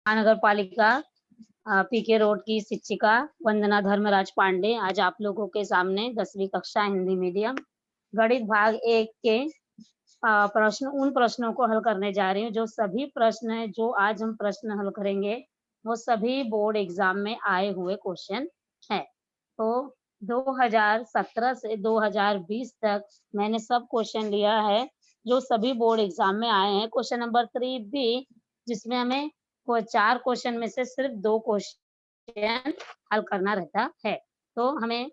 महानगर पालिका पीके रोड की शिक्षिका वंदना धर्मराज पांडे आज आप लोगों के सामने 10वीं कक्षा हिंदी मीडियम गणित भाग 1 के उन प्रश्नों को हल करने जा रही हूँ। जो सभी प्रश्न है, जो आज हम प्रश्न हल करेंगे वो सभी बोर्ड एग्जाम में आए हुए क्वेश्चन है। तो 2017 से 2020 तक मैंने सब क्वेश्चन लिया है जो सभी बोर्ड एग्जाम में आए हैं। क्वेश्चन नंबर 3 भी, जिसमें हमें 4 क्वेश्चन में से सिर्फ 2 क्वेश्चन हल करना रहता है। तो हमें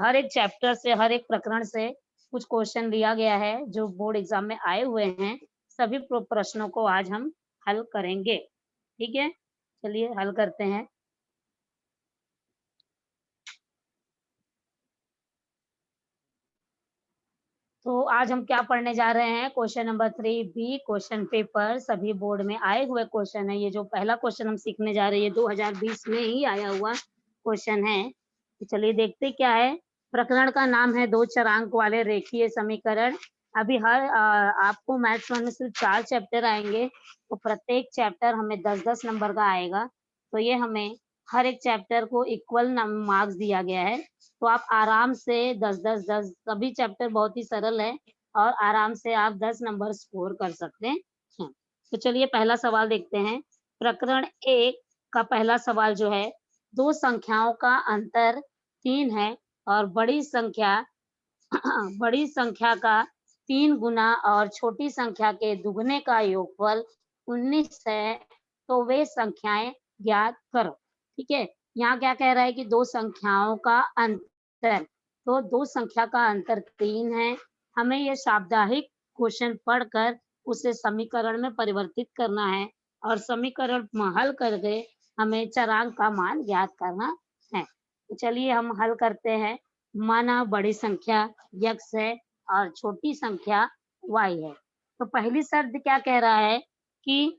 हर एक चैप्टर से, हर एक प्रकरण से कुछ क्वेश्चन लिया गया है जो बोर्ड एग्जाम में आए हुए हैं। सभी प्रश्नों को आज हम हल करेंगे। ठीक है, चलिए हल करते हैं। तो आज हम क्या पढ़ने जा रहे हैं? Question number 3 B question paper सभी बोर्ड में आए हुए क्वेश्चन है। ये जो पहला क्वेश्चन हम सीखने जा रहे हैं 2020 में ही आया हुआ क्वेश्चन है। तो चलिए देखते क्या है। प्रकरण का नाम है 2 चरांक वाले रेखीय समीकरण। अभी आपको मैथ्स में सिर्फ 4 चैप्टर आएंगे, तो प्रत्येक चैप्टर हमें 10-10 नंबर का आएगा। तो ये हमें हर एक चैप्टर को इक्वल मार्क्स दिया गया है। तो आप आराम से 10-10-10, सभी चैप्टर बहुत ही सरल है और आराम से आप 10 नंबर स्कोर कर सकते हैं। तो चलिए पहला सवाल देखते हैं। प्रकरण 1 का पहला सवाल जो है, 2 संख्याओं का अंतर 3 है और बड़ी संख्या बड़ी संख्या का 3 गुना और छोटी संख्या के दुगने का योगफल 19 है, तो वे संख्याएं ज्ञात करो। ठीक है, यहाँ क्या कह रहा है कि 2 संख्याओं का अंतर, तो 2 संख्या का अंतर 3 है। हमें ये साप्ताहिक क्वेश्चन पढ़कर उसे समीकरण में परिवर्तित करना है और समीकरण हल करके हमें चरांक का मान ज्ञात करना है। तो चलिए हम हल करते हैं। माना बड़ी संख्या x है और छोटी संख्या y है। तो पहली शर्त क्या कह रहा है कि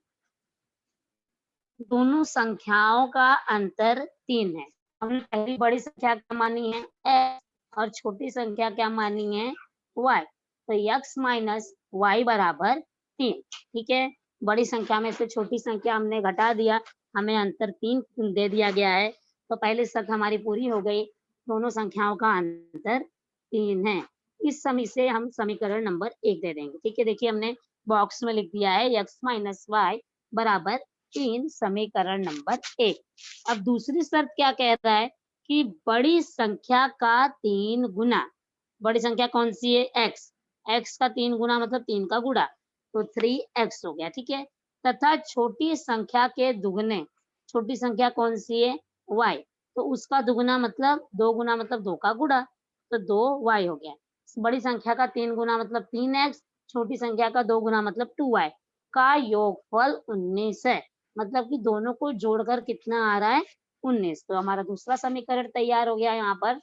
दोनों संख्याओं का अंतर 3 है। हमने पहली बड़ी संख्या क्या मानी है x और छोटी संख्या क्या मानी है y। तो x माइनस y बराबर 3। ठीक है, बड़ी संख्या में से छोटी संख्या हमने घटा दिया, हमें अंतर 3 दे दिया गया है। तो पहली शर्त हमारी पूरी हो गई, दोनों संख्याओं का अंतर 3 है। इस समय से हम समीकरण नंबर 1 दे देंगे। ठीक है, देखिए हमने बॉक्स में लिख दिया है x माइनस वाई बराबर 3, समीकरण नंबर 1। अब दूसरी शर्त क्या कह रहा है कि बड़ी संख्या का 3 गुना। बड़ी संख्या कौन सी है? x। x का 3 गुना मतलब 3 का गुणा, तो 3x हो गया। ठीक है, तथा छोटी संख्या के दुगने। छोटी संख्या कौन सी है? y। तो उसका दुगना मतलब 2 गुना मतलब 2 का गुणा, तो 2y हो गया। बड़ी संख्या का 3 गुना मतलब 3x, छोटी संख्या का 2 गुना मतलब 2y का योगफल 19 है। मतलब कि दोनों को जोड़कर कितना आ रहा है? 19। तो हमारा दूसरा समीकरण तैयार हो गया। यहाँ पर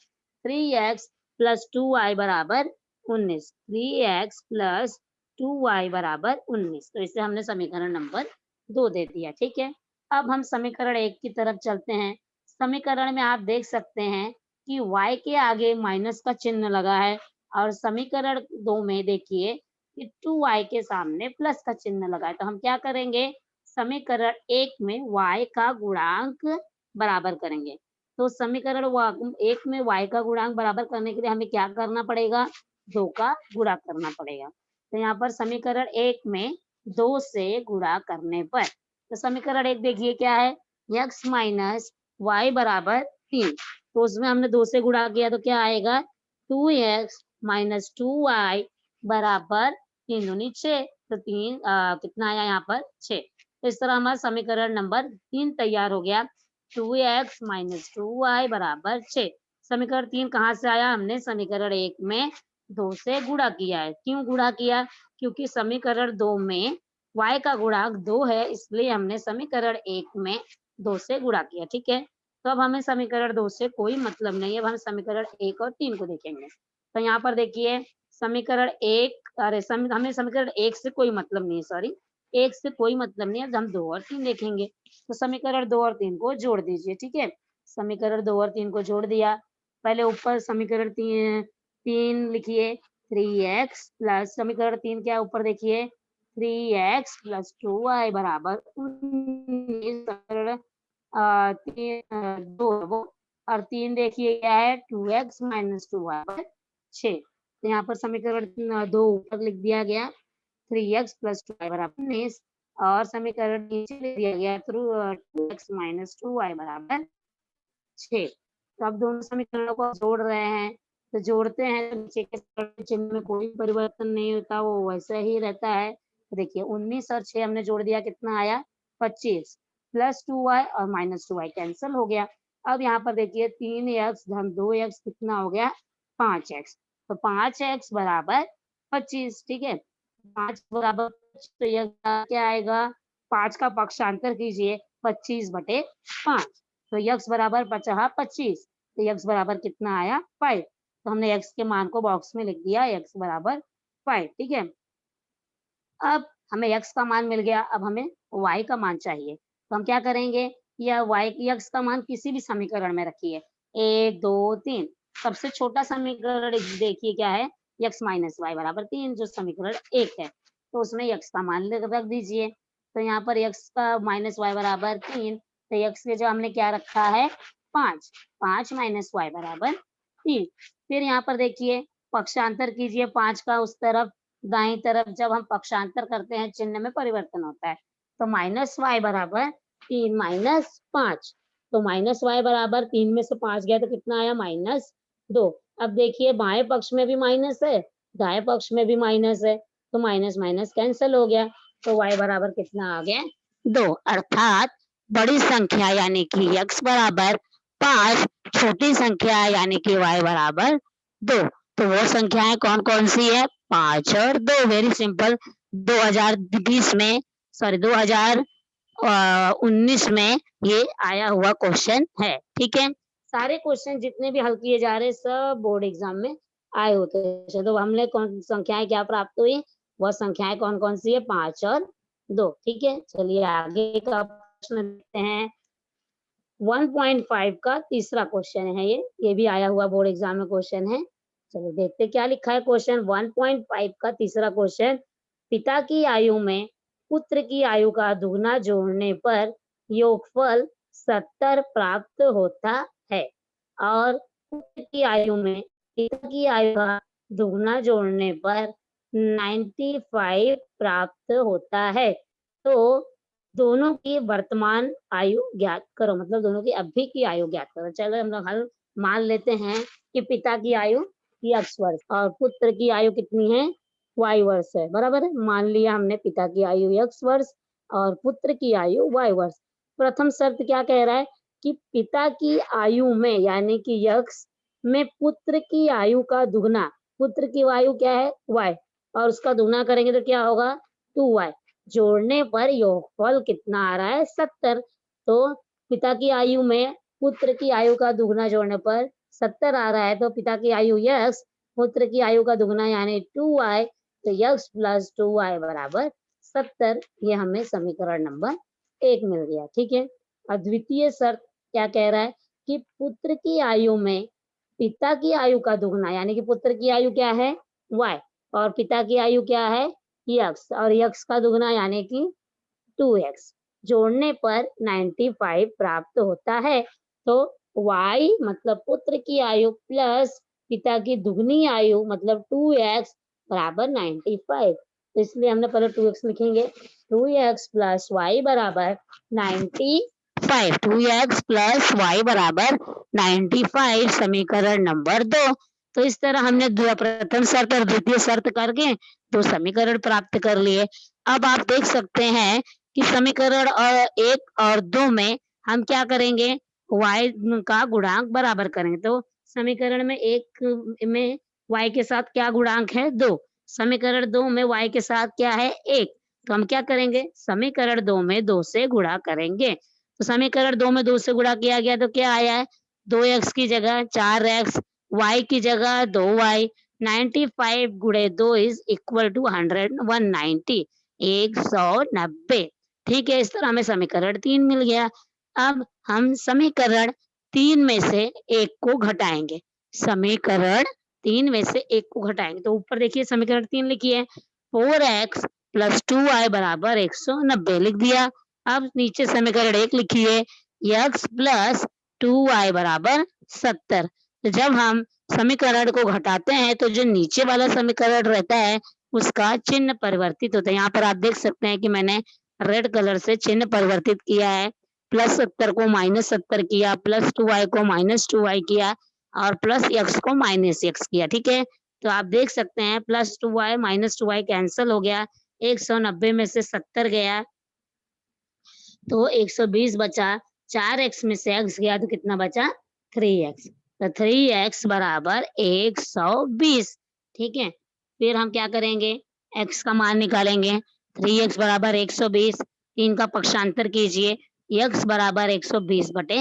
3x प्लस 2y बराबर 19। 3x प्लस 2y बराबर 19। तो इसे हमने समीकरण नंबर 2 दे दिया। ठीक है, अब हम समीकरण 1 की तरफ चलते हैं। समीकरण में आप देख सकते हैं कि y के आगे माइनस का चिन्ह लगा है और समीकरण 2 में देखिए कि 2y के सामने प्लस का चिन्ह लगा है। तो हम क्या करेंगे? समीकरण 1 में y का गुणांक बराबर करेंगे। तो समीकरण 1 में y का गुणांक बराबर करने के लिए हमें क्या करना पड़ेगा? 2 का गुणा करना पड़ेगा। तो यहाँ पर समीकरण 1 में 2 से गुणा करने पर, तो समीकरण 1 देखिए क्या है? x माइनस वाई बराबर 3। तो उसमें हमने 2 से गुणा किया तो क्या आएगा? 2x माइनस 2y बराबर 3 दूनी 6। तो 3 कितना आया यहाँ पर? 6। तो इस तरह हमारा समीकरण नंबर 3 तैयार हो गया। 2x माइनस 2y बराबर 6। समीकरण 3 कहाँ से आया? हमने समीकरण 1 में 2 से गुणा किया है। क्यों गुणा किया? क्योंकि समीकरण 2 में y का गुणांक 2 है, इसलिए हमने समीकरण 1 में 2 से गुणा किया। ठीक है, तो अब हमें समीकरण 2 से कोई मतलब नहीं है। अब हम समीकरण 1 और 3 को देखेंगे। तो यहाँ पर देखिए समीकरण 1, हमें समीकरण 1 से कोई मतलब नहीं है, सॉरी 1 से कोई मतलब नहीं है। अब हम 2 और 3 देखेंगे। तो समीकरण 2 और 3 को जोड़ दीजिए। ठीक है, समीकरण 2 और 3 को जोड़ दिया। पहले ऊपर समीकरण 3 लिखिए 3x प्लस समीकरण 3 क्या ऊपर देखिए 3x प्लस 2y बराबर 19। दो है वो, और 3 देखिए क्या है 2x माइनस 2y 6। तो यहाँ पर समीकरण 2 ऊपर लिख दिया गया 3x प्लस 2y बराबर 19, और समीकरण नीचे लिख दिया गया थ्रू 2x माइनस 2y बराबर 6। तो अब दोनों समीकरणों को जोड़ रहे हैं, तो जोड़ते हैं तो नीचे के चिन्ह में कोई परिवर्तन नहीं होता, वो वैसा ही रहता है। तो देखिए 19 और 6 हमने जोड़ दिया, कितना आया 25, प्लस 2y और माइनस 2y कैंसिल हो गया। अब यहाँ पर देखिए 3x धन 2x कितना हो गया 5x, तो 5x बराबर 25। ठीक है, 5 बराबर 25, तो यह क्या आएगा 5 का पक्षांतर कीजिए 25/5, तो x बराबर 25, तो x बराबर कितना आया 5। तो हमने x के मान को बॉक्स में लिख दिया, x बराबर 5। ठीक है, अब हमें x का मान मिल गया, अब हमें y का मान चाहिए। तो हम क्या करेंगे, यह x का मान किसी भी समीकरण में रखिए, 1 2 3। सबसे छोटा समीकरण देखिए क्या है, x माइनस वाई बराबर 3, जो समीकरण 1 है, तो उसमें x का मान रख दीजिए। तो यहाँ पर x का माइनस वाई बराबर 3, तो x के जो हमने क्या रखा है 5, 5 माइनस वाई बराबर 3। फिर यहाँ पर देखिए पक्षांतर कीजिए 5 का उस तरफ, दाईं तरफ जब हम पक्षांतर करते हैं चिन्ह में परिवर्तन होता है, तो माइनस वाई बराबर 3 माइनस 5, तो माइनस वाई बराबर 3 में से 5 गया तो कितना आया -2। अब देखिए बाएं पक्ष में भी माइनस है, दाएं पक्ष में भी माइनस है, तो माइनस माइनस कैंसिल हो गया, तो y बराबर कितना आ गया 2। अर्थात बड़ी संख्या यानी कि x बराबर 5, छोटी संख्या यानी कि y बराबर 2। तो वो संख्याएं कौन कौन सी है, 5 और 2। Very simple. 2020 में, सॉरी 2019 में ये आया हुआ क्वेश्चन है। ठीक है, सारे क्वेश्चन जितने भी हल किए जा रहे हैं सब बोर्ड एग्जाम में आए होते हैं। तो हमने कौन संख्याएं क्या प्राप्त हुई, वह संख्याएं कौन कौन सी है, 5 और 2। ठीक है, चलिए आगे का प्रश्न देखते हैं। 1.5 का तीसरा क्वेश्चन है, ये भी आया हुआ बोर्ड एग्जाम में क्वेश्चन है। चलो देखते क्या लिखा है क्वेश्चन। 1.5 का तीसरा क्वेश्चन, पिता की आयु में पुत्र की आयु का दुगना जोड़ने पर योगफल 70 प्राप्त होता है, और पुत्र की आयु में पिता की आयु का दुगना जोड़ने पर 95 प्राप्त होता है। तो दोनों की वर्तमान आयु ज्ञात करो, मतलब दोनों की अभी की आयु ज्ञात करो। चलो हम लोग हल मान लेते हैं कि पिता की आयु x वर्ष और पुत्र की आयु कितनी है y वर्ष है, बराबर है। मान लिया हमने पिता की आयु x वर्ष और पुत्र की आयु y वर्ष। प्रथम शर्त क्या कह रहा है कि पिता की आयु में यानी कि x में पुत्र की आयु का दुगना, पुत्र की आयु क्या है y, और उसका दुगना करेंगे तो क्या होगा 2y, जोड़ने पर योगफल कितना आ रहा है 70। तो पिता की आयु में पुत्र की आयु का दुगना जोड़ने पर 70 आ रहा है, तो पिता की आयु x, पुत्र की आयु का दुगना यानी 2y, तो x प्लस 2y बराबर 70। ये हमें समीकरण नंबर 1 मिल गया। ठीक है, अद्वितीय शर्त क्या कह रहा है कि पुत्र की आयु में पिता की आयु का दुगना, यानी कि पुत्र की आयु क्या है y और पिता की आयु क्या है x, और x का दुगना यानी कि 2x, जोड़ने पर 95 प्राप्त होता है। तो y मतलब पुत्र की आयु प्लस पिता की दुगनी आयु मतलब 2x बराबर 95। तो इसलिए हमने पहले 2x लिखेंगे, 2x प्लस y बराबर 95, 2x प्लस y बराबर 95, समीकरण नंबर 2। तो इस तरह हमने प्रथम शर्त और द्वितीय शर्त करके 2 समीकरण प्राप्त कर लिए। अब आप देख सकते हैं कि समीकरण 1 और 2 में हम क्या करेंगे, y का गुणांक बराबर करेंगे। तो समीकरण में 1 में y के साथ क्या गुणांक है 2, समीकरण 2 में y के साथ क्या है 1, तो हम क्या करेंगे समीकरण 2 में 2 से गुणा करेंगे। तो समीकरण 2 में 2 से गुणा किया गया तो क्या आया है 2x की जगह 4x, y की जगह 2y, 95 गुणे 2 इज इक्वल टू 190, 190। ठीक है, इस तरह हमें समीकरण 3 मिल गया। अब हम समीकरण 3 में से 1 को घटाएंगे, समीकरण 3 में से 1 को घटाएंगे। तो ऊपर देखिए समीकरण 3 लिखिए, 4x प्लस 2y बराबर 190 लिख दिया। अब नीचे समीकरण 1 लिखिए, x प्लस 2y बराबर 70। तो जब हम समीकरण को घटाते हैं तो जो नीचे वाला समीकरण रहता है उसका चिन्ह परिवर्तित होता है। यहाँ पर आप देख सकते हैं कि मैंने रेड कलर से चिन्ह परिवर्तित किया है। प्लस 70 को माइनस 70 किया, प्लस 2y को माइनस 2y किया और प्लस x को माइनस x किया। ठीक है, तो आप देख सकते हैं plus 2y minus 2y cancel हो गया, 190 में से 70 गया तो 120 बचा, 4x में से x गया तो कितना बचा 3x। तो 3x बराबर 120। ठीक है, फिर हम क्या करेंगे x का मान निकालेंगे। 3x बराबर 120, 3 का पक्षांतर कीजिए, x बराबर 120 बटे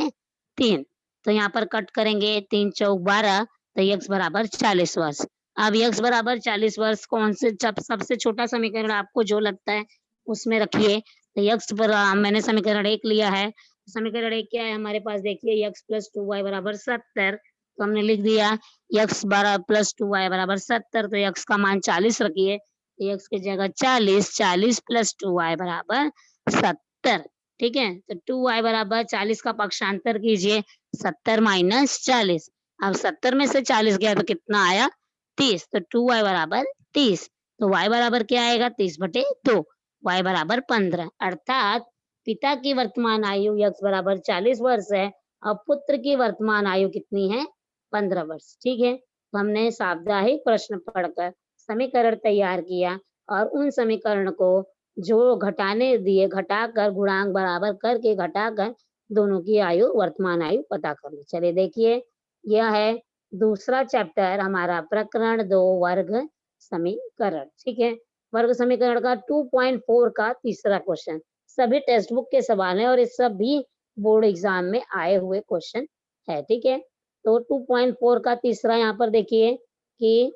3। तो यहाँ पर कट करेंगे, 3 चौक 12, तो x बराबर 40 वर्ष। अब x बराबर 40 वर्ष कौन से सबसे छोटा समीकरण आपको जो लगता है उसमें रखिए। तो x पर मैंने समीकरण 1 लिया है। समीकरण 1 क्या है हमारे पास, देखिए x प्लस 2y बराबर 70। तो हमने लिख दिया x बराबर प्लस 2y बराबर 70, तो x का मान 40 रखिए, x की जगह 40, 40 प्लस 2y बराबर 70। ठीक है, तो 2y बराबर 40 का पक्षांतर कीजिए, 70 माइनस 40। अब 70 में से 40 गया तो कितना आया 30, तो 2y बराबर 30। तो y बराबर क्या आएगा 30 बटे 2, y बराबर 15। अर्थात पिता की वर्तमान आयु x बराबर 40 वर्ष है और पुत्र की वर्तमान आयु कितनी है 15 वर्ष। ठीक है, तो हमने साप्ताहिक प्रश्न पढ़कर समीकरण तैयार किया और उन समीकरण को जो घटाने दिए घटाकर गुणांक बराबर करके घटाकर दोनों की आयु वर्तमान आयु पता कर ली। चलिए देखिए, यह है दूसरा चैप्टर हमारा प्रकरण 2 वर्ग समीकरण। ठीक है, वर्ग समीकरण का 2.4 का तीसरा क्वेश्चन। सभी टेक्स्ट बुक के सवाल है और ये सभी बोर्ड एग्जाम में आए हुए क्वेश्चन है। ठीक है, तो 2.4 का तीसरा यहाँ पर देखिए कि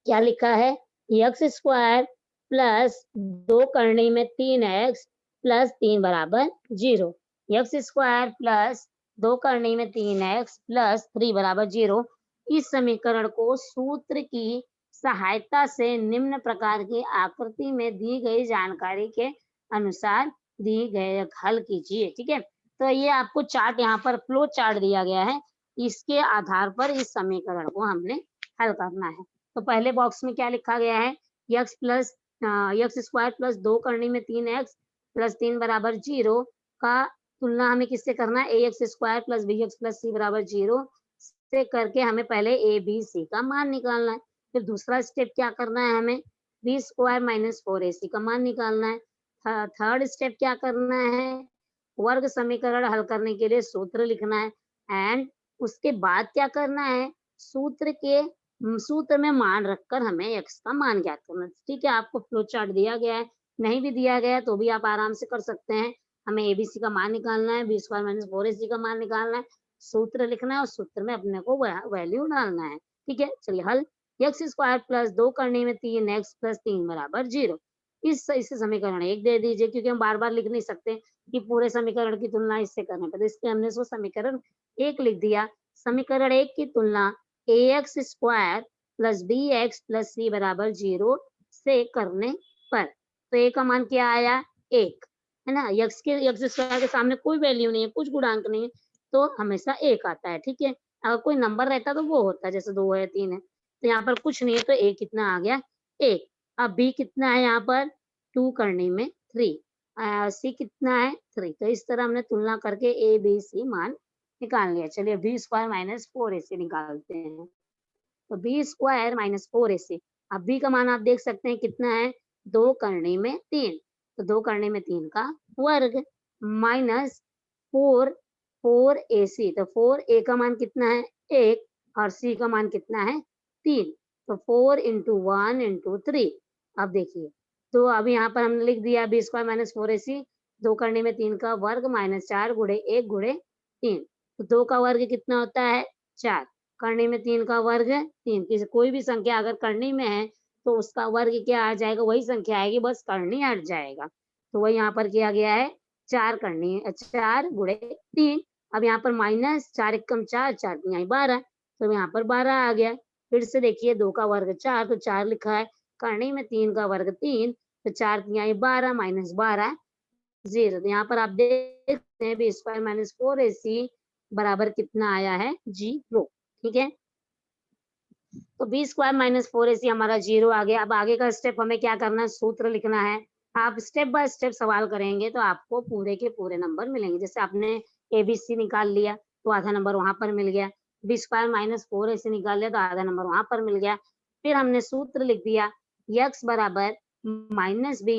क्या लिखा है, एक्स स्क्वायर प्लस 2 करने में 3x प्लस 3 बराबर 0। एक्स स्क्वायर प्लस 2 करने में 3x प्लस 3 बराबर 0। इस समीकरण को सूत्र की सहायता से निम्न प्रकार की आकृति में दी गई जानकारी के अनुसार दी गए हल कीजिए। ठीक है, तो ये आपको चार्ट यहाँ पर फ्लो चार्ट दिया गया है, इसके आधार पर इस समीकरण को हमने हल करना है। तो पहले बॉक्स में क्या लिखा गया है, एक्स स्क्वायर प्लस 2 करने में 3x प्लस 3 बराबर 0 का तुलना हमें किससे करना है, A X square plus B X plus C बराबर 0 से करके हमें पहले ए बी सी का मान निकालना है। फिर दूसरा स्टेप क्या करना है, हमें बी स्क्वायर माइनस 4ac का मान निकालना है। थर्ड स्टेप क्या करना है, वर्ग समीकरण हल करने के लिए सूत्र लिखना है। एंड उसके बाद क्या करना है, सूत्र में मान रखकर हमें x का मान ज्ञात करना है। ठीक है, आपको फ्लो चार्ट दिया गया है, नहीं भी दिया गया तो भी आप आराम से कर सकते हैं। हमें एबीसी का मान निकालना है, बी स्क्वायर माइनस 4ac का मान निकालना है, सूत्र लिखना है और सूत्र में अपने को वैल्यू डालना है। ठीक है, चलिए हल, एक्स स्क्वायर प्लस 2 करने में 3x प्लस 3 बराबर 0। इसे समीकरण 1 दे दीजिए, क्योंकि हम बार बार लिख नहीं सकते कि पूरे समीकरण की तुलना इससे करने पर, इसलिए हमने इसको समीकरण 1 लिख दिया। समीकरण 1 की तुलना ax square plus B X plus C बराबर 0 से करने पर, तो a का मान क्या आया 1, है ना। x स्क्वायर के सामने कोई वैल्यू नहीं है, कुछ गुणांक नहीं है, तो हमेशा 1 आता है। ठीक है, अगर कोई नंबर रहता तो वो होता है, जैसे 2 है 3 है, तो यहाँ पर कुछ नहीं है तो a कितना आ गया 1। अब b कितना है यहाँ पर 2 करने में 3, c कितना है 3। तो इस तरह हमने तुलना करके a b c मान निकाल लिया। चलिए बी स्क्वायर माइनस 4ac निकालते हैं। तो बी स्क्वायर माइनस 4ac, अब बी का मान आप देख सकते हैं कितना है 2 करने में 3, तो 2 करने में 3 का वर्ग माइनस 4ac, तो 4a का मान कितना है 1 और c का मान कितना है 3, तो 4 इंटू 1 इंटू 3। अब देखिए, तो अब यहाँ पर हमने लिख दिया बी स्क्वायर माइनस 4ac, 2 करने में 3 का वर्ग माइनस 4 गुणे 1 गुणे 3, तो 2 का वर्ग कितना होता है 4, करने में 3 का वर्ग 3। किसी कोई भी संख्या अगर करने में है तो उसका वर्ग क्या आ जाएगा, वही संख्या आएगी, बस करनी हट जाएगा। तो वही यहाँ पर किया गया है 4 करनी, 4 गुणे 3। अब यहाँ पर माइनस 4 एकम 4, 4 तिहाई 12, तो यहाँ पर 12 आ गया। फिर से देखिए 2 का वर्ग 4, तो 4 लिखा है, करने में 3 का वर्ग 3, तो 4 तिहाई 12 माइनस 12 0। तो यहाँ पर आप देख सकते हैं बी स्क्वायर माइनस 4ac बराबर कितना आया है 0। ठीक है, तो बी स्क्वायर माइनस 4ac हमारा 0 आ गया। अब आगे का स्टेप हमें क्या करना है, सूत्र लिखना है। आप स्टेप बाय स्टेप सवाल करेंगे तो आपको पूरे के पूरे नंबर मिलेंगे। जैसे आपने एबीसी निकाल लिया तो आधा नंबर वहां पर मिल गया, बी स्क्वायर माइनस 4ac निकाल लिया तो आधा नंबर वहां पर मिल गया। फिर हमने सूत्र लिख दिया, यक्स बराबर माइनस बी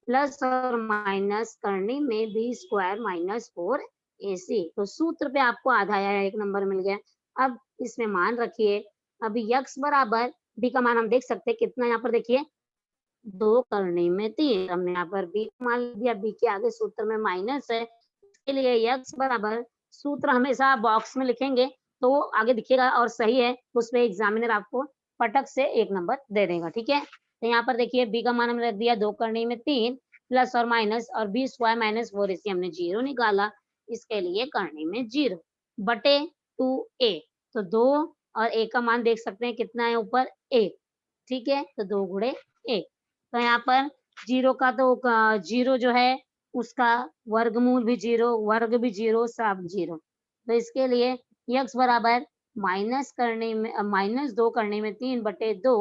प्लस और माइनस करने में बी स्क्वायर माइनस 4ac। तो सूत्र पे आपको आधा आया, एक नंबर मिल गया। अब इसमें मान रखिए, अभी यक्स बराबर बी का मान हम देख सकते हैं कितना, यहाँ पर देखिए 2 करने में 3। हमने यहाँ पर बी मान लिया, बी के आगे सूत्र में माइनस है, इसके लिए यक्स बराबर, सूत्र हमेशा बॉक्स में लिखेंगे तो आगे दिखेगा और सही है उस पे एग्जामिनर आपको पटक से 1 नंबर दे देगा। ठीक है, तो यहाँ पर देखिए बी का मान हमने रख दिया 2 करने में 3 प्लस और माइनस, और बी स्क्वायर माइनस 4ac हमने 0 निकाला, इसके लिए करने में 0 बटे 2a। तो 2 और a का मान देख सकते हैं कितना है ऊपर 1। ठीक है, तो 2 गुणे 1, तो यहाँ पर 0 का तो 0 जो है उसका वर्गमूल भी 0, वर्ग भी 0, सब 0। तो इसके लिए यक्स बराबर माइनस करने में -2 करने में 3 बटे 2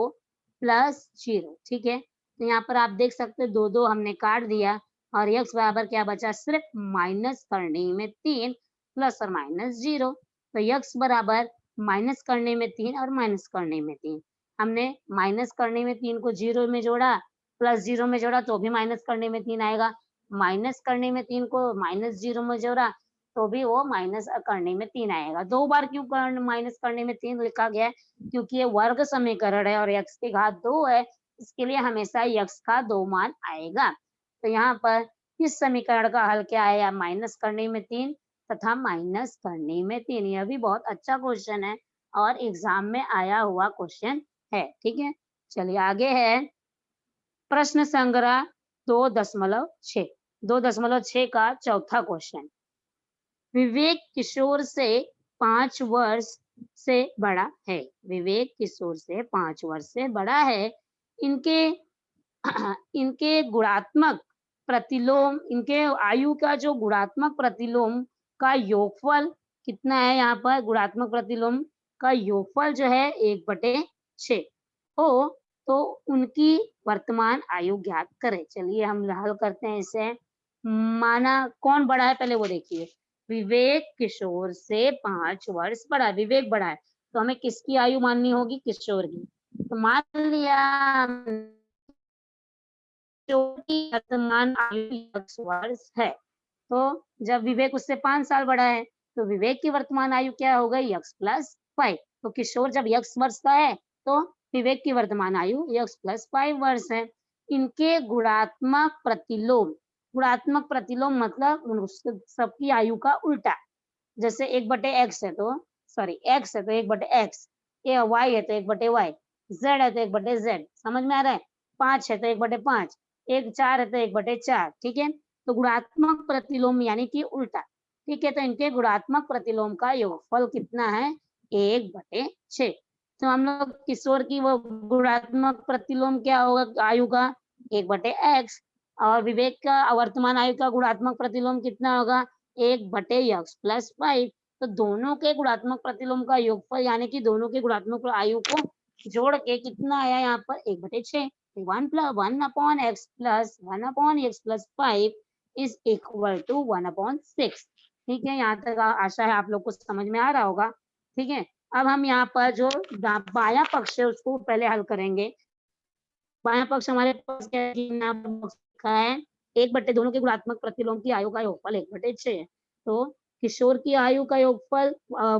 प्लस 0। ठीक है, तो यहाँ पर आप देख सकते हैं 2 2 हमने काट दिया और यक्स बराबर क्या बचा, सिर्फ माइनस करने में 3 प्लस और माइनस 0। तो यक्स बराबर माइनस करने में 3 और माइनस करने में 3, हमने माइनस करने में 3 को 0 में जोड़ा, प्लस 0 में जोड़ा तो भी माइनस करने में 3 आएगा, माइनस करने में 3 को माइनस 0 में जोड़ा तो भी वो माइनस करने में 3 आएगा। 2 बार क्यों माइनस करने में 3 लिखा गया है, क्योंकि ये वर्ग समीकरण है और x की घात 2 है, इसके लिए हमेशा x का 2 मान आएगा। तो यहाँ पर इस समीकरण का हल क्या है, माइनस करने में 3 तथा माइनस करने में 3। यह भी बहुत अच्छा क्वेश्चन है और एग्जाम में आया हुआ क्वेश्चन है। ठीक है, चलिए आगे है प्रश्न संग्रह 2.6, 2.6 का चौथा क्वेश्चन। विवेक किशोर से 5 वर्ष से बड़ा है, विवेक किशोर से 5 वर्ष से बड़ा है, इनके इनके गुणात्मक प्रतिलोम, इनके आयु का जो गुणात्मक प्रतिलोम का योगफल कितना है, यहाँ पर गुणात्मक प्रतिलोम का योगफल जो है 1/6 हो तो उनकी वर्तमान आयु ज्ञात करें। चलिए हम हल करते हैं इसे। माना कौन बड़ा है पहले वो देखिए, विवेक किशोर से 5 वर्ष बड़ा, विवेक बड़ा है तो हमें किसकी आयु माननी होगी, किशोर की। तो मान लिया किशोर की वर्तमान आयु 10 वर्ष है, तो जब विवेक उससे 5 साल बड़ा है तो विवेक की वर्तमान आयु क्या हो गई, x प्लस 5। तो किशोर जब x वर्ष का है तो विवेक की वर्तमान आयु x प्लस 5 वर्ष है। इनके गुणात्मक प्रतिलोम, गुणात्मक प्रतिलोम मतलब सबकी आयु का उल्टा। जैसे 1/x है तो सॉरी x है तो 1/x, y है तो 1/y, z है तो 1/z, समझ में आ रहा है। 5 है तो 1/5, 4 है तो 1/4। ठीक है, तो गुणात्मक प्रतिलोम यानी कि उल्टा। ठीक है, तो इनके गुणात्मक प्रतिलोम का योगफल कितना है, 1/6। तो हम लोग किशोर की वो गुणात्मक प्रतिलोम क्या होगा आयु का, 1/x, और विवेक का वर्तमान आयु का गुणात्मक प्रतिलोम कितना होगा, 1/x प्लस 5। तो दोनों के गुणात्मक प्रतिलोम का योगफल यानी कि दोनों के गुणात्मक आयु को जोड़ के कितना आया यहाँ पर 1/6। 1/x plus 1/x plus 5 is equal to 1/6। ठीक है, यहाँ तक आशा है आप लोग को समझ में आ रहा होगा। ठीक है, अब हम यहाँ पर जो बायां पक्ष है उसको पहले हल करेंगे। बायां पक्ष हमारे पास क्या लिखा है, 1/, दोनों के गुणात्मक प्रतिलोम की आयु का योगफल 1/6 है। तो किशोर की आयु का योगफल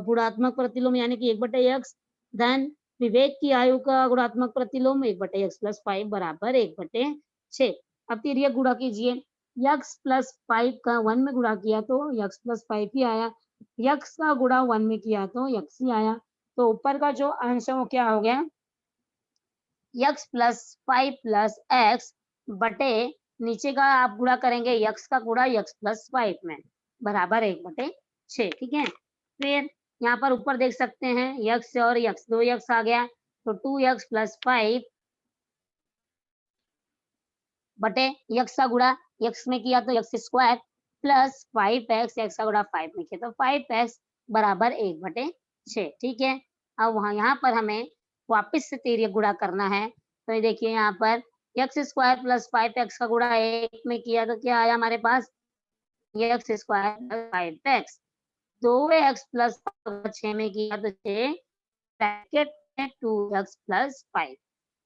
गुणात्मक प्रतिलोम यानी कि 1/x, धन विवेक की आयु का गुणात्मक प्रतिलोम 1/x प्लस 5 बराबर 1/6। अब तिर्यक गुणा कीजिए, x प्लस 5 का 1 में गुणा किया तो x प्लस 5 ही आया, x का गुणा 1 में किया तो x ही आया। तो ऊपर का जो अंश है वो क्या हो गया, x प्लस 5 प्लस एक्स बटे नीचे का आप गुणा करेंगे x का गुणा x प्लस 5 में बराबर 1/6। ठीक है, फिर यहाँ पर ऊपर देख सकते हैं x और x 2x आ गया तो 2x प्लस 5 बटे x का गुणा एक्स में किया तो X square plus 5x, x का गुणा 5 में किया तो 5x बराबर 1/6। ठीक है, अब वहाँ यहाँ पर हमें वापस से तिर्यक गुणा करना है। तो ये देखिए यहाँ पर एक्स स्क्वायर प्लस 5x का गुणा 1 में किया तो क्या आया हमारे पास, x square plus 5x। 2x plus 6 में किया तो 6 ब्रैकेट में 2x प्लस 5।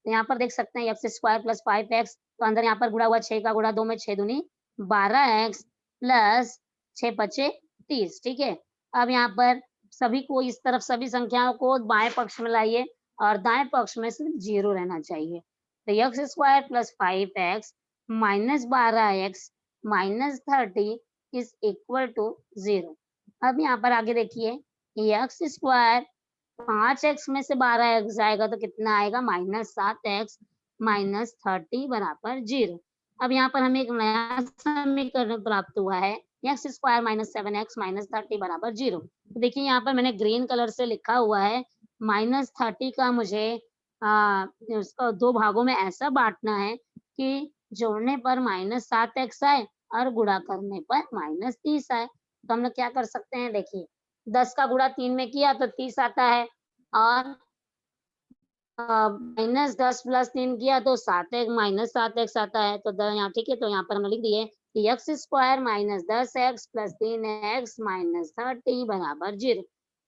तो यहाँ पर देख सकते हैं एक्स स्क्वायर प्लस 5x, तो अंदर यहाँ पर गुणा हुआ 6 का गुणा 2 में 6 दूनी 12x प्लस 6 पचे 30। ठीक है, अब यहाँ पर सभी को इस तरफ सभी संख्याओं को बाएं पक्ष में लाइए और दाएं पक्ष में सिर्फ 0 रहना चाहिए। तो X square plus 5x minus 12x minus 30 is equal to 0। अब यहाँ पर आगे देखिए एक्स स्क्वायर 5x में से 12x जाएगा तो कितना आएगा, -7x माइनस 30 बराबर 0। अब यहाँ पर हमें एक नया समीकरण प्राप्त हुआ है, x square minus 7x minus 30 बराबर 0। तो देखिए यहाँ पर मैंने ग्रीन कलर से लिखा हुआ है, -30 का मुझे उसको 2 भागों में ऐसा बांटना है कि जोड़ने पर -7x आए और गुणा करने पर -30 आए। तो हम लोग क्या कर सकते हैं, देखिए 10 का गुणा 3 में किया तो 30 आता है और -10 प्लस 3 किया तो 7x -7x आता है। तो यहाँ ठीक है, तो यहाँ पर हमने लिख दिए कि x square minus 10x plus 3x minus 30 बराबर 0।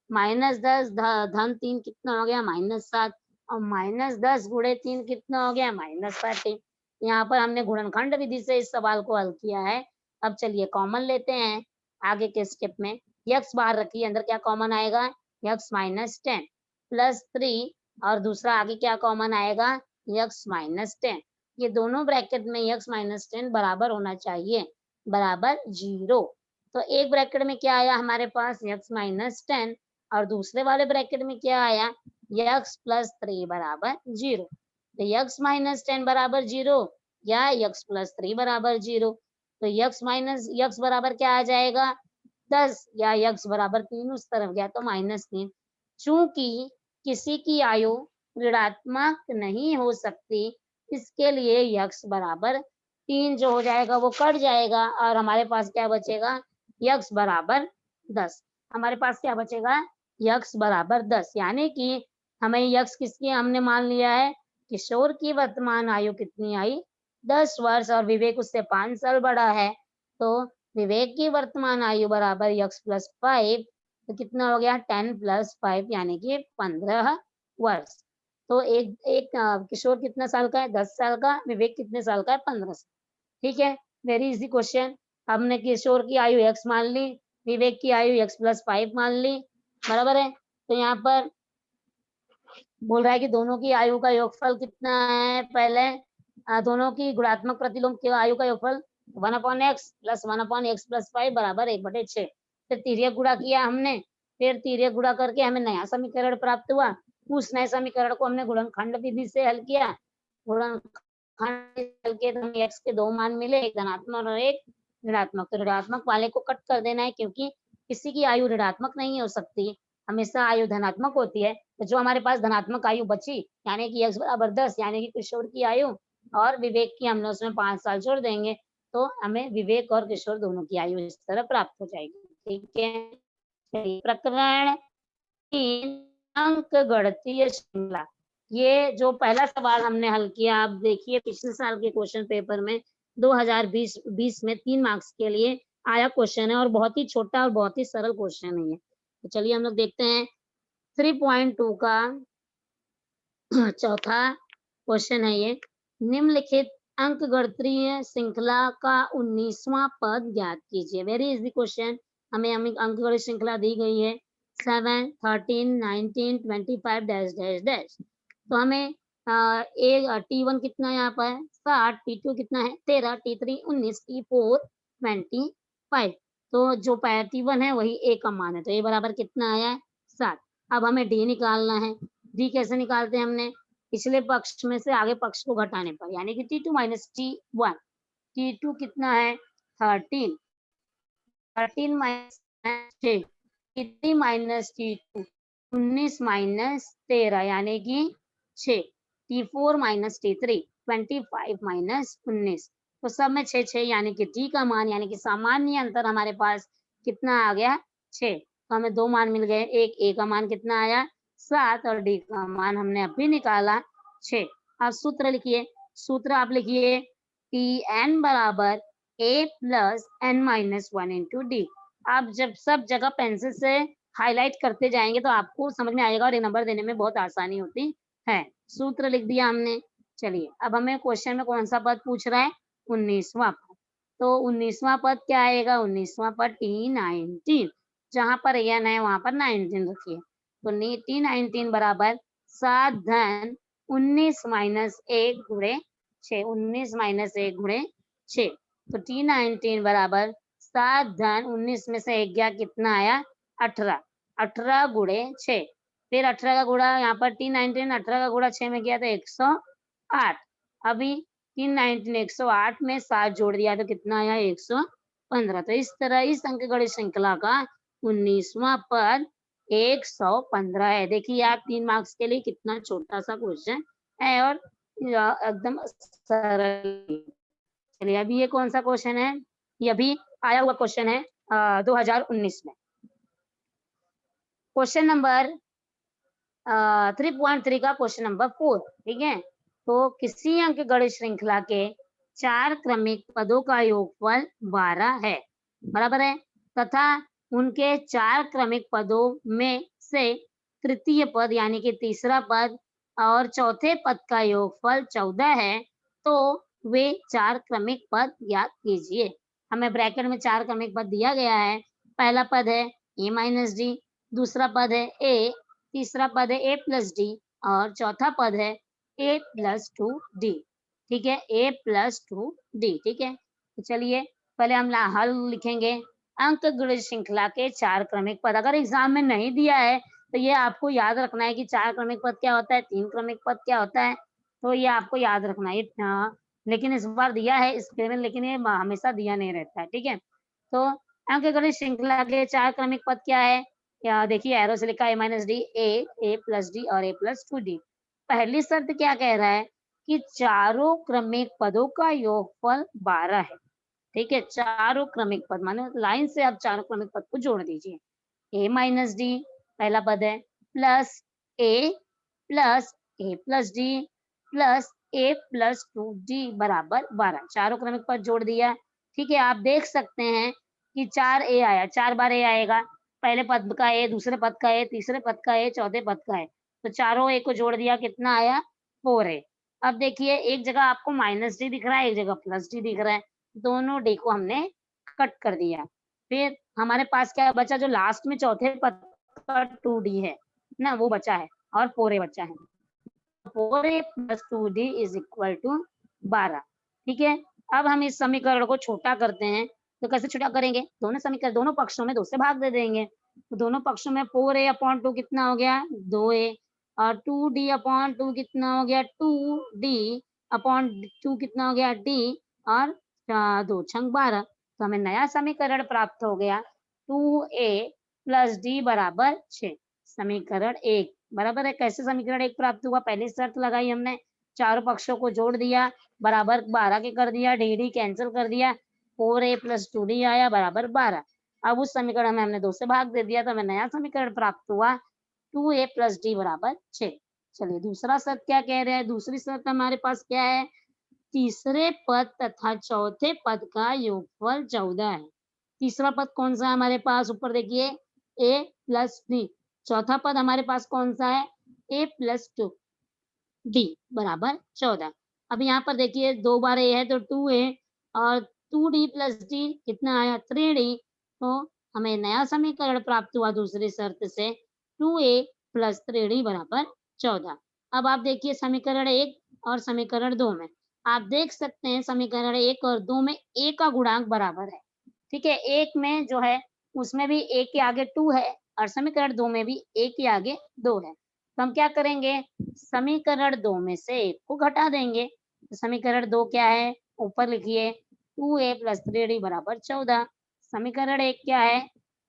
-10 धन 3 कितना हो गया, -7 और -10 गुणे 3 कितना हो गया, -30। यहाँ पर हमने गुणनखंड विधि से इस सवाल को हल किया है। अब चलिए कॉमन लेते हैं आगे के स्टेप में। x बाहर रखिए, अंदर क्या कॉमन आएगा, x माइनस 10 प्लस 3 और दूसरा आगे क्या कॉमन आएगा, x माइनस 10। ये दोनों ब्रैकेट में x माइनस 10 बराबर होना चाहिए, बराबर 0। तो एक ब्रैकेट में क्या आया हमारे पास, x माइनस 10 और दूसरे वाले ब्रैकेट में क्या आया, x प्लस 3 बराबर 0। तो x माइनस 10 बराबर 0 या x प्लस 3 बराबर 0। तो x बराबर क्या आ जाएगा, 10 या x बराबर 3 उस तरफ गया तो -3। चूंकि किसी की आयु ऋणात्मक नहीं हो सकती, इसके लिए x बराबर 3 जो हो जाएगा वो कट जाएगा और हमारे पास क्या बचेगा, x बराबर 10। हमारे पास क्या बचेगा, x बराबर 10, यानी कि हमें x किसकी हमने मान लिया है, किशोर की वर्तमान आयु कितनी आई, 10 वर्ष और विवेक उससे 5 साल बड़ा है। तो विवेक की वर्तमान आयु बराबर x प्लस 5, तो कितना हो गया, 10 प्लस 5 यानी कि 15 वर्ष। तो एक किशोर कितना साल का है, 10 साल का, विवेक कितने साल का है, 15 साल। ठीक है, वेरी इजी क्वेश्चन। हमने किशोर की आयु x मान ली, विवेक की आयु x प्लस 5 मान ली, बराबर है। तो यहाँ पर बोल रहा है कि दोनों की आयु का योगफल कितना है, पहले दोनों की गुणात्मक प्रतिलोम की आयु का योगफल 1/x प्लस 1/x प्लस 5 बराबर 1/6। फिर तिर्यक गुणा किया हमने, फिर तिर्यक गुणा करके हमें नया समीकरण प्राप्त हुआ। उस नए समीकरण को हमने गुणनखंड विधि से हल किया। गुणनखंड हल किए तो हमें x के 2 मान मिले, एक धनात्मक और एक ऋणात्मक। तो ऋणात्मक वाले को कट कर देना है क्योंकि किसी की आयु ऋणात्मक नहीं हो सकती, हमेशा आयु धनात्मक होती है। तो जो हमारे पास धनात्मक आयु बची, यानी कि x बराबर 10, यानी कि किशोर की आयु और विवेक की हमने उसमें 5 साल जोड़ देंगे तो हमें विवेक और किशोर दोनों की आयु इस तरह प्राप्त हो जाएगी। ठीक है, प्रकरण 3 अंक गणितीय श्रृंखला। ये जो पहला सवाल हमने हल किया, आप देखिए पिछले साल के क्वेश्चन पेपर में 2020 में 3 मार्क्स के लिए आया क्वेश्चन है और बहुत ही छोटा और बहुत ही सरल क्वेश्चन है ये। तो चलिए हम लोग देखते हैं 3.2 का चौथा क्वेश्चन है ये। निम्नलिखित अंक गणितीय श्रृंखला का 19वां पद ज्ञात कीजिए। Very easy question. हमें अंक गणित श्रृंखला दी गई है 7, 13, 19, 25 डैश डैश डैश। तो हमें एक T1 कितना है यहाँ पर 60, T2 कितना है 13, T3 19, T4 25। तो जो T1 है वही A का मान है, तो A बराबर कितना आया है 7। अब हमें D निकालना है। D कैसे निकालते हैं, हमने पिछले पक्ष में से आगे पक्ष को घटाने पर, यानी कि T2 माइनस T1। T2 कितना है 13, 13 minus T3 minus T2 19 minus 13 यानी कि 6। T4 माइनस T3 25 माइनस 19 तो सब में 6 6 यानी कि डी का मान यानी कि सामान्य अंतर हमारे पास कितना आ गया 6। तो हमें 2 मान मिल गए, एक ए का मान कितना आया 7 और डी का मान हमने अभी निकाला 6। अब सूत्र लिखिए, सूत्र आप लिखिए टी एन बराबर a plus n minus 1 into d. आप जब सब जगह पेंसिल से हाईलाइट करते जाएंगे तो आपको समझ में आएगा और ये नंबर देने में बहुत आसानी होती है। सूत्र लिख दिया हमने। चलिए अब हमें क्वेश्चन में कौन सा पद पूछ रहा है 19वां पद। तो 19वां पद क्या आएगा 19वां पद T19 जहां पर एन है वहां पर 19 रखिए। तो T19 बराबर 7 धन 19 माइनस 1 गुणे 6 19 माइनस 1 गुणे 6। तो T19 बराबर 7 धन 19 में से 1 गया कितना आया 18 18 गुणे 6। फिर 18 का गुणा यहाँ पर T19 18 का गुणा 6 में किया तो 108। अभी T19 108 में 7 जोड़ दिया तो कितना आया 115। तो इस तरह इस अंकगणित श्रृंखला का 19वां पद 115 है। देखिए आप 3 मार्क्स के लिए कितना छोटा सा क्वेश्चन है और एकदम सरल। चलिए अभी ये कौन सा क्वेश्चन है, ये अभी आया हुआ क्वेश्चन है 2019 में। क्वेश्चन नंबर 3.3 का क्वेश्चन नंबर 4, ठीक है। तो किसी अंकगणित श्रृंखला के 4 क्रमिक पदों का योगफल 12 है, बराबर है, तथा उनके 4 क्रमिक पदों में से तृतीय पद यानी कि तीसरा पद और चौथे पद का योगफल 14 है, तो वे 4 क्रमिक पद ज्ञात कीजिए। हमें ब्रैकेट में 4 क्रमिक पद दिया गया है। पहला पद है ए माइनस डी, दूसरा पद है ए, तीसरा पद है ए प्लस डी और चौथा पद है ए प्लस 2 डी, ठीक है, ए प्लस 2 डी, ठीक है। तो चलिए पहले हम हल लिखेंगे। अंकगणित श्रृंखला के 4 क्रमिक पद, अगर एग्जाम में नहीं दिया है तो ये आपको याद रखना है कि 4 क्रमिक पद क्या होता है, 3 क्रमिक पद क्या होता है, तो ये आपको याद रखना है। लेकिन इस बार दिया है इसके में, लेकिन ये हमेशा दिया नहीं रहता है, ठीक है। तो अंकगणित श्रृंखला के 4 क्रमिक पद क्या है, या देखिए एरो से लिखा ए माइनस डी, ए प्लस डी और ए प्लस 2 डी। पहली शर्त क्या कह रहा है कि चारों क्रमिक पदों का योगफल 12 है, ठीक है। चारों क्रमिक पद माने लाइन से आप चारों क्रमिक पद को जोड़ दीजिए। ए माइनस डी पहला पद है प्लस ए प्लस डी प्लस ए प्लस 2 डी बराबर 12। चारों क्रमिक पद जोड़ दिया, ठीक है। आप देख सकते हैं कि 4 ए आया, 4 बार ए आएगा, पहले पद का ए, दूसरे पद का ए, तीसरे पद का ए, चौथे पद का ए, तो चारों ए को जोड़ दिया कितना आया 4 ए। अब देखिए एक जगह आपको माइनस डी दिख रहा है, एक जगह प्लस डी दिख रहा है, दोनों डी को हमने कट कर दिया। फिर हमारे पास क्या बचा, जो लास्ट में चौथे पद का 2 डी है ना, वो बचा है और 4 ए बचा है। 4 a plus 2 d is equal to 12, ठीक है। अब हम इस समीकरण को छोटा करते हैं, तो कैसे छोटा करेंगे, दोनों समीकरण दोनों पक्षों में 2 से भाग दे देंगे। तो दोनों पक्षों में 4a अपॉन 2 कितना हो गया 2a और 2d अपॉन 2 कितना हो गया 2d अपॉन 2 कितना हो गया d और 2 छंग 12। तो हमें नया समीकरण प्राप्त हो गया 2a प्लस d बराबर 6। समीकरण 1 बराबर है। कैसे समीकरण 1 प्राप्त हुआ, पहली शर्त लगाई हमने, चारों पक्षों को जोड़ दिया, बराबर 12 के कर दिया, डी कैंसिल कर दिया, 4a प्लस 2d आया बराबर 12। अब उस समीकरण में हमने 2 से भाग दे दिया तो हमें नया समीकरण प्राप्त हुआ 2a प्लस डी बराबर 6। चलिए दूसरा शर्त क्या कह रहे हैं, दूसरी शर्त हमारे पास क्या है, तीसरे पद तथा चौथे पद का योगफल 14 है। तीसरा पद कौन सा है हमारे पास, ऊपर देखिए a प्लस डी, चौथा पद हमारे पास कौन सा है a प्लस 2d बराबर 14। अब यहाँ पर देखिए 2 बार a है तो 2a और 2d प्लस d कितना आया 3d, तो हमें नया समीकरण प्राप्त हुआ दूसरी शर्त से 2a प्लस 3d बराबर 14। अब आप देखिए समीकरण 1 और समीकरण 2 में आप देख सकते हैं समीकरण 1 और 2 में a का गुणांक बराबर है, ठीक है। एक में जो है उसमें भी a के आगे 2 है और समीकरण 2 में भी a के आगे 2 है। तो हम क्या करेंगे, समीकरण 2 में से 1 को घटा देंगे। तो समीकरण 2 क्या है, ऊपर लिखिए 2a प्लस 3d बराबर 14। समीकरण 1 क्या है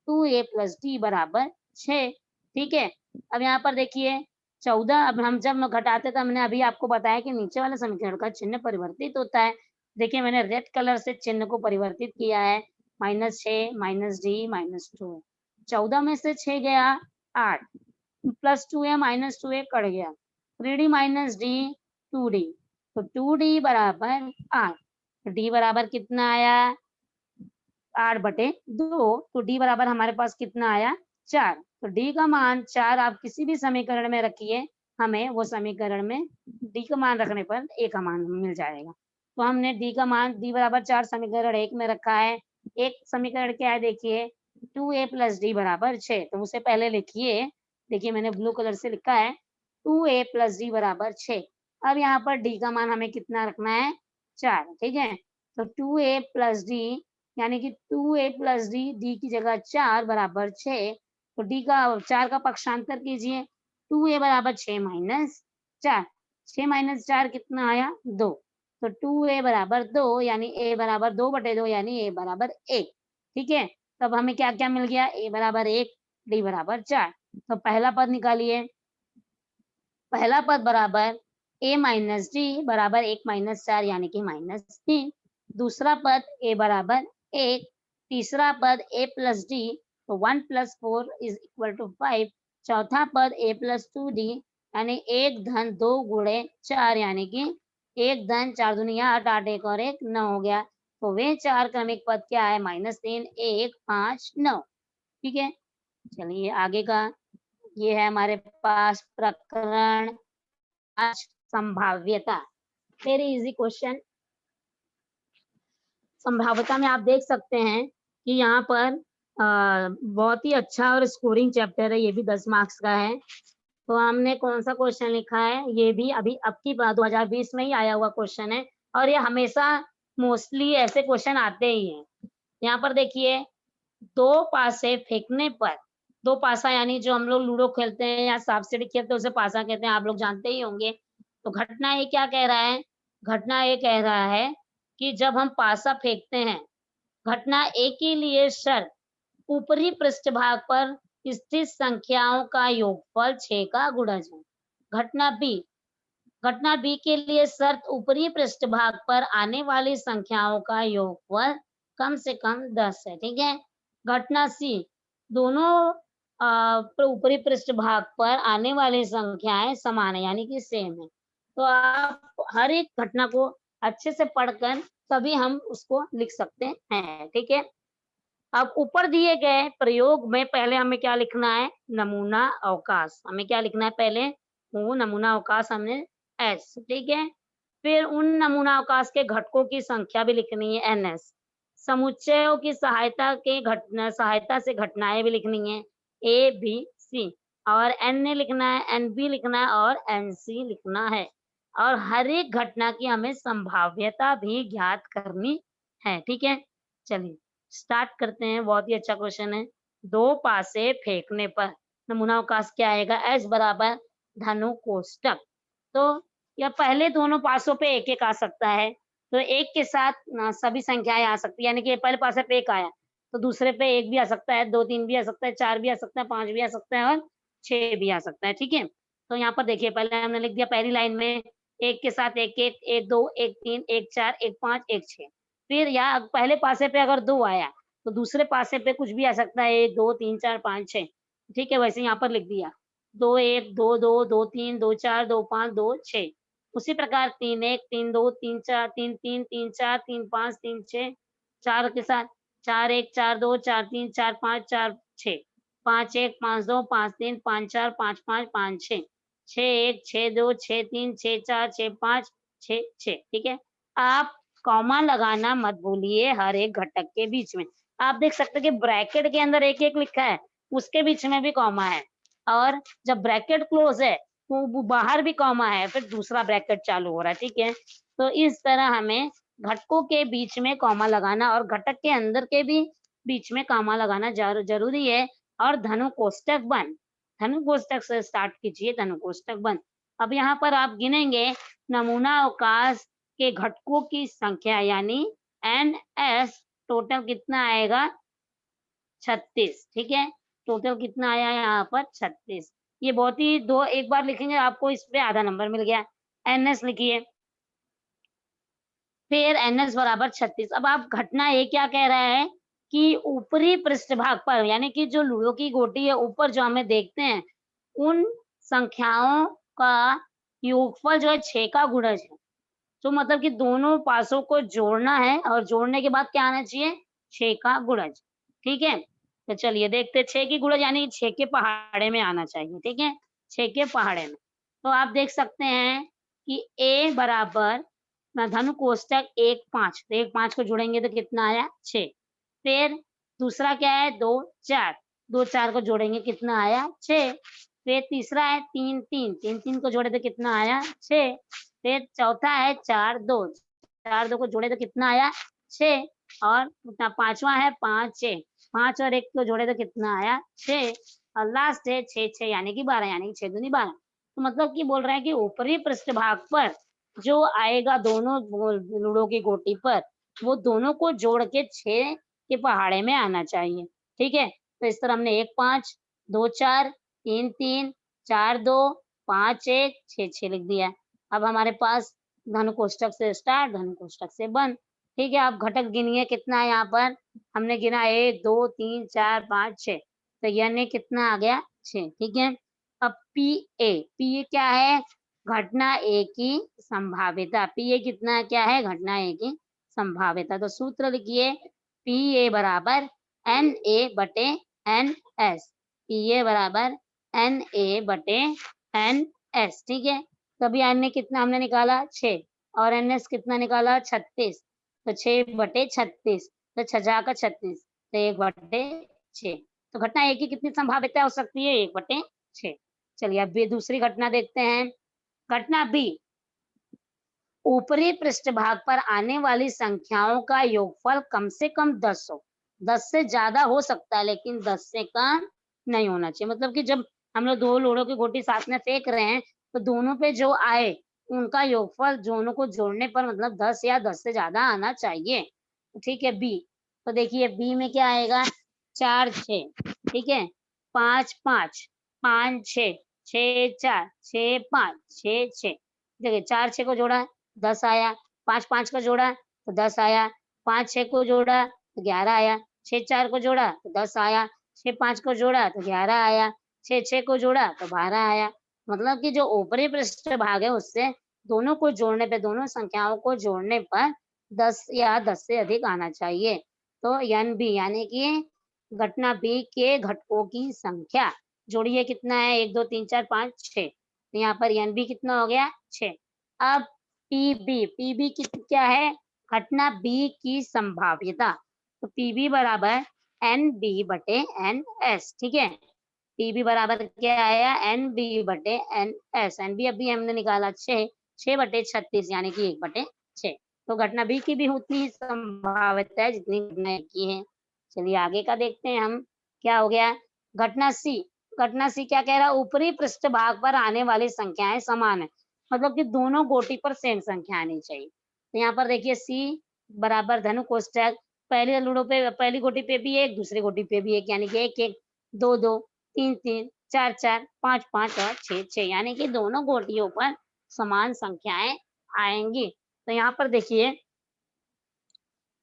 2a प्लस d बराबर 6, ठीक है। अब यहाँ पर देखिए 14, अब हम जब घटाते तो हमने अभी आपको बताया कि नीचे वाले समीकरण का चिन्ह परिवर्तित होता है, देखिए मैंने रेड कलर से चिन्ह को परिवर्तित किया है, -6 -d -2 है। 14 में से 6 गया 8, +2 है -2 है कट गया, 3d -d 2d, तो 2d बराबर 8, तो d बराबर कितना आया 8/2, तो d बराबर हमारे पास कितना आया 4, तो d का मान 4 आप किसी भी समीकरण में रखिए, हमें वो समीकरण में d का मान रखने पर a का मान मिल जाएगा। तो हमने d का मान d बराबर 4 समीकरण 1 में रखा है। एक समीकरण क्या है देखिए 2a + d बराबर 6, तो उसे पहले लिखिए। देखिए मैंने ब्लू कलर से लिखा है 2a + d बराबर 6। अब यहाँ पर d का मान हमें कितना रखना है 4, ठीक है। तो 2a + d यानी कि 2a + d की जगह 4 बराबर 6, तो d का 4 का पक्षांतर कीजिए, 2a बराबर 6 - 4, 6 - 4 कितना आया 2, तो 2a बराबर 2 यानी a बराबर 2/2 यानी a बराबर 1, ठीक है। तब हमें क्या क्या मिल गया a बराबर 1, d बराबर 4, तो पहला पद निकालिए। पहला पद बराबर a - d बराबर 1 - 4 यानी कि -3, दूसरा पद a बराबर 1, तीसरा पद a + d, तो 1 + 4 = 5, चौथा पद a + 2d यानी 1 धन 2 गुणे 4 यानी कि 1 धन 4 दूनी 8, 8 1 और 1 9 हो गया, तो वे चार क्रमिक पद क्या है -3 1 5 9, ठीक है। चलिए आगे का, ये है हमारे पास प्रकरण 5 संभाव्यता। Very easy question. संभाव्यता में आप देख सकते हैं कि यहाँ पर बहुत ही अच्छा और स्कोरिंग चैप्टर है, ये भी 10 मार्क्स का है। तो हमने कौन सा क्वेश्चन लिखा है, ये भी अभी अब की बार 2020 में ही आया हुआ क्वेश्चन है, और ये हमेशा मोस्टली ऐसे क्वेश्चन आते ही हैं। यहाँ पर देखिए, दो पासे फेंकने पर, दो पासा यानी जो हम लोग लूडो खेलते हैं या सांप सीढ़ी खेलते हैं उसे पासा कहते हैं, आप लोग जानते ही होंगे। तो घटना ये क्या कह रहा है, घटना ये कह रहा है कि जब हम पासा फेंकते हैं, घटना ए के लिए शर्त ऊपरी पृष्ठभाग पर स्थित संख्याओं का योगफल 6 का गुणज है। घटना बी, घटना बी के लिए शर्त ऊपरी पृष्ठभाग पर आने वाली संख्याओं का योगफल कम से कम 10 है, ठीक है। घटना सी, दोनों ऊपरी पृष्ठभाग पर आने वाली संख्याएं समान है यानी कि सेम है। तो आप हर एक घटना को अच्छे से पढ़कर तभी हम उसको लिख सकते हैं, ठीक है। अब ऊपर दिए गए प्रयोग में पहले हमें क्या लिखना है, नमूना अवकाश। हमें क्या लिखना है पहले, वो नमूना अवकाश हमने एस, ठीक है। फिर उन नमूना अवकाश के घटकों की संख्या भी लिखनी है एनएस। समुच्चयों की सहायता से घटनाएं भी लिखनी है ए बी सी, और एन ए लिखना है, एन बी लिखना है और एन सी लिखना है। और हर एक घटना की हमें संभाव्यता भी ज्ञात करनी है, ठीक है। चलिए स्टार्ट करते हैं, बहुत ही अच्छा क्वेश्चन है। दो पासे फेंकने पर नमूना अवकाश क्या आएगा, एस बराबर धनु कोष्टक। तो या पहले दोनों पासों पे एक एक आ सकता है, तो एक के साथ सभी संख्याएं आ सकती है, यानी कि पहले पासे पे एक आया तो दूसरे पे एक भी आ सकता है, 2 3 भी आ सकता है, 4 भी आ सकता है, 5 भी आ सकता है और 6 भी आ सकता है, ठीक है। तो यहाँ पर देखिए पहले हमने लिख दिया पहली लाइन में एक के साथ एक एक, एक दो, एक 3, एक 4, एक 5, एक 6। फिर यहाँ पहले पासे पे अगर 2 आया तो दूसरे पासे पे कुछ भी आ सकता है, 1 2 3 4 5 6, ठीक है। वैसे यहाँ पर लिख दिया 2 1 2 2 2 3 2 4 2 5 2 6। उसी प्रकार 3 1 3 2 3 4 3 3 3 4 3 5 3 6, 4 के साथ 4 1 4 2 4 3 4 5 4 6, 5 1 5 2 5 3 5 4 5 5 5 6, 6 1 6 2 6 3 6 4 6 5 6 6, ठीक है। आप कॉमा लगाना मत भूलिए हर एक घटक के बीच में। आप देख सकते हैं कि ब्रैकेट के अंदर एक एक लिखा है, उसके बीच में भी कॉमा है, और जब ब्रैकेट क्लोज है तो वो बाहर भी कॉमा है, फिर दूसरा ब्रैकेट चालू हो रहा है, ठीक है। तो इस तरह हमें घटकों के बीच में कॉमा लगाना और घटक के अंदर के भी बीच में कॉमा लगाना जरूरी है। और धनु कोष्टक बंद, धनु कोष्टक से स्टार्ट कीजिए, धनु कोष्टक बंद। अब यहाँ पर आप गिनेंगे नमूना अवकाश के घटकों की संख्या यानी एन एस, टोटल कितना आएगा 36, ठीक है। टोटल कितना आया यहाँ पर 36। ये बहुत ही दो एक बार लिखेंगे आपको इस पे आधा नंबर मिल गया। एन एस लिखिए, फिर NS बराबर 36। अब आप घटना ए क्या कह रहा है कि ऊपरी पृष्ठभाग पर, यानी कि जो लूडो की गोटी है ऊपर जो हमें देखते हैं, उन संख्याओं का योगफल जो है 6 का गुणज है। तो मतलब कि दोनों पासों को जोड़ना है और जोड़ने के बाद क्या आना चाहिए, 6 का गुणज। ठीक है, तो चलिए देखते हैं 6 की गुणज, यानी 6 के पहाड़े में आना चाहिए। ठीक है, 6 के पहाड़े में। तो आप देख सकते हैं कि ए बराबर धनु कोष्टक 1 5, तो 1 5 को जोड़ेंगे तो कितना आया 6। फिर दूसरा क्या है 2 4, 2 4 को जोड़ेंगे कितना आया 6। फिर तीसरा है 3 3, 3 3 को जोड़े तो कितना आया 6। फिर चौथा है 4 2, 4 2 को जोड़े तो कितना आया 6। और पांचवा है 5 6, 5 और 1 को जोड़े तो कितना आया 6। और लास्ट है 6 6 यानी कि 12, यानी कि 6 दूनी 12। तो मतलब कि बोल रहे हैं कि ऊपरी पृष्ठभाग पर जो आएगा दोनों लूडो की गोटी पर, वो दोनों को जोड़ के 6 के पहाड़े में आना चाहिए। ठीक है, तो इस तरह हमने 1 5 2 4 3 3 4 2 5 1 6 6 लिख दिया। अब हमारे पास धनु कोष्ठक से स्टार्ट, धनु कोष्ठक से बंद। ठीक है, आप घटक गिनिए कितना है यहाँ पर। हमने गिना 1 2 3 4 5 6, तो यानी कितना आ गया 6। ठीक है, अब पी ए क्या है, घटना ए की संभाव्यता। पी ए कितना क्या है, घटना ए की संभाव्यता। तो सूत्र लिखिए, पी ए बराबर एन ए बटे एन एस। पी ए बराबर एन ए बटे एन एस। ठीक है, तभी एन ने कितना हमने निकाला 6 और एन एस कितना निकाला 36। तो 6 बटे 36, तो 6 का 36, तो 1 बटे 6। तो घटना ए की कितनी संभाव्यता हो सकती है, 1 बटे 6। चलिए अब भी दूसरी घटना देखते हैं। घटना बी, ऊपरी पृष्ठभाग पर आने वाली संख्याओं का योगफल कम से कम 10 हो। 10 से ज्यादा हो सकता है लेकिन 10 से कम नहीं होना चाहिए। मतलब कि जब हम लोग 2 लूडो की गोटी साथ में फेंक रहे हैं तो दोनों पे जो आए उनका योगफल दोनों को जोड़ने पर मतलब 10 या 10 से ज्यादा आना चाहिए। ठीक है, बी। तो देखिए बी में क्या आएगा, 4 6, ठीक है, 5 5 5 6 6 4 6 5 6 6। देखिए 4 6 को जोड़ा 10 आया, 5 5 को जोड़ा तो 10 आया, 5 6 को जोड़ा तो 11 आया, 6 4 को जोड़ा तो 10 आया, 6 5 को जोड़ा तो 11 आया, 6 6 को जोड़ा तो 12 आया। मतलब कि जो ऊपरी पृष्ठ भाग है उससे दोनों को जोड़ने पे, दोनों संख्याओं को जोड़ने पर 10 या 10 से अधिक आना चाहिए। तो एन बी यानी कि घटना बी के घटकों की संख्या जोड़िए कितना है, 1 2 3 4 5 6। तो यहाँ पर एन बी कितना हो गया 6। अब पीबी क्या है, घटना बी की संभाव्यता। तो पीबी बराबर एन बी बटे एन एस। ठीक है, पीबी बराबर क्या आया, एन बी बटे एन एस। एन बी अभी हमने निकाला 6, 6 बटे 36 यानी कि 1 बटे 6। तो घटना बी की भी उतनी ही संभाव्यता है जितनी घटना ए की है। चलिए आगे का देखते हैं हम, क्या हो गया। घटना सी, घटना सी क्या कह रहा है, ऊपरी पृष्ठ भाग पर आने वाली संख्याएं समान है। मतलब कि दोनों गोटी पर सेम संख्या आनी चाहिए। तो यहाँ पर देखिए सी बराबर धनु कोष्ठक, पहले लूडो पे पहली गोटी पे भी एक, दूसरी गोटी पे भी एक, यानी कि 1 1 2 2 3 3 4 4 5 5 और 6 6, यानी कि दोनों गोटियों पर समान संख्याएं आएंगी। तो यहाँ पर देखिए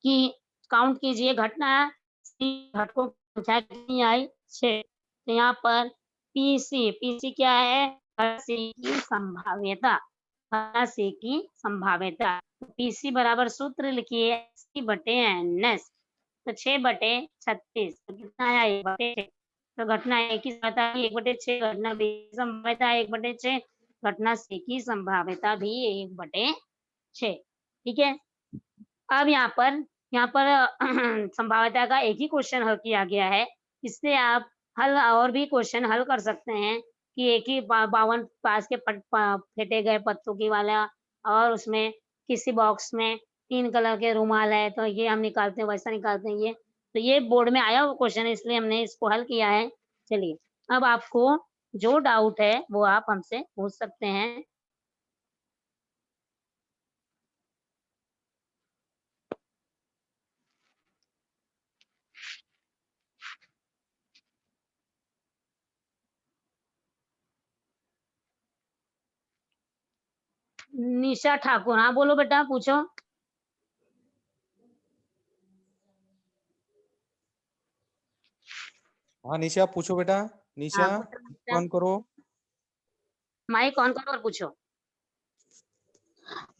कि काउंट कीजिए, घटना घटकों की संख्या कितनी आई 6। तो यहाँ पर पीसी क्या है, सी की संभाव्यता, सी की संभाव्यता। पीसी बराबर सूत्र लिखिए सी बटे एन एस। तो 6 बटे 36, तो कितना आया 1 बटे 6। तो घटना ए की संभाव्यता 1 बटे 6, घटना बी की संभाव्यता 1 बटे 6, घटना सी की संभाव्यता भी 1 बटे 6। ठीक है, अब यहाँ पर संभाव्यता का एक ही क्वेश्चन हल किया गया है। इससे आप हल और भी क्वेश्चन हल कर सकते हैं कि एक ही 52 पास के फेंटे गए पत्तों की वाला, और उसमें किसी बॉक्स में 3 कलर के रुमाल है तो ये हम निकालते हैं, वैसा निकालते हैं। ये तो ये बोर्ड में आया हुआ क्वेश्चन है इसलिए हमने इसको हल किया है। चलिए अब आपको जो डाउट है वो आप हमसे पूछ सकते हैं। निशा ठाकुर, हाँ बोलो बेटा पूछो। हाँ निशा पूछो बेटा। निशा हाँ पूछो निशा। ऑन करो। माइक ऑन करो और पूछो।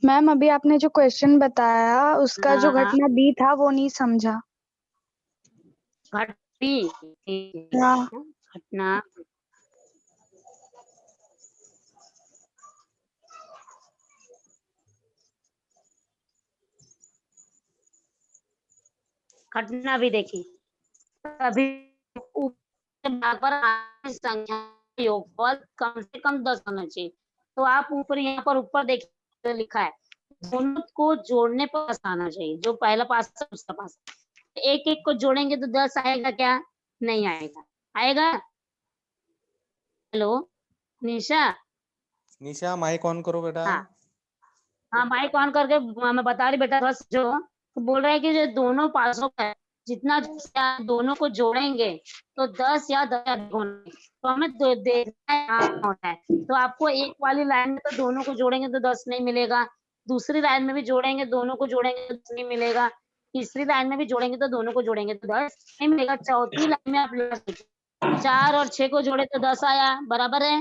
मैम अभी आपने जो क्वेश्चन बताया उसका जो हाँ घटना बी था वो नहीं समझा। घटती, ठीक है, हाँ घटना घटना भी देखी। अभी ऊपर भाग पर आने संख्या का योगफल कम से कम 10 होना चाहिए। तो आप ऊपर यहाँ पर ऊपर देखिए लिखा है दोनों को जोड़ने पर 10 आना चाहिए। जो पहला पास है उसका पास। एक एक को जोड़ेंगे तो 10 आएगा क्या? नहीं आएगा। आएगा? Hello Nisha. Nisha mike on करो बेटा। हाँ हाँ माइक ऑन करके मैं बता रही बेटा थोड़ा जो तो बोल रहा है कि जो दोनों पासों का है, जितना दोनों को जोड़ेंगे तो 10 या 10 अधिक होंगे। तो हमें देखना है कहाँ होता है। तो आपको एक वाली लाइन में तो दोनों को जोड़ेंगे तो 10 नहीं मिलेगा। दूसरी लाइन में भी जोड़ेंगे दोनों को जोड़ेंगे तो 10 नहीं मिलेगा। तीसरी लाइन में भी जोड़ेंगे तो दोनों को जोड़ेंगे तो 10 नहीं मिलेगा। चौथी लाइन में आप 4 और 6 को जोड़े तो 10 आया, बराबर है।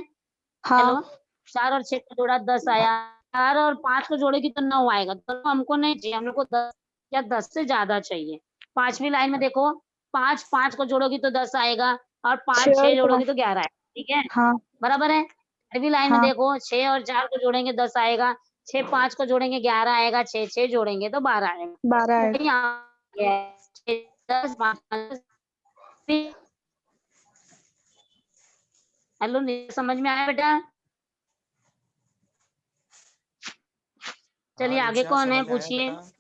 हाँ हेलो 4 और 6 को जोड़ा 10 आया। 4 और 5 को जोड़ेगी तो 9 आएगा। तो हमको नहीं चाहिए, हम लोग को 10 या 10 से ज्यादा चाहिए। पांचवी लाइन में देखो 5 5 को जोड़ोगी तो 10 आएगा और 5 6 6 और जोड़ोगी 5। तो 11 आएगा। ठीक है, हाँ बराबर है। छठवीं लाइन में हाँ देखो 6 और 4 को जोड़ेंगे 10 आएगा। 6 5 को जोड़ेंगे 11 आएगा। 6 6 जोड़ेंगे तो 12 आएगा। 12 तो है। वही आ गया है। 6 10 5 हेलो समझ में आया बेटा? चलिए हाँ आगे निशा कौन है समझ आया पूछिए। बेटा।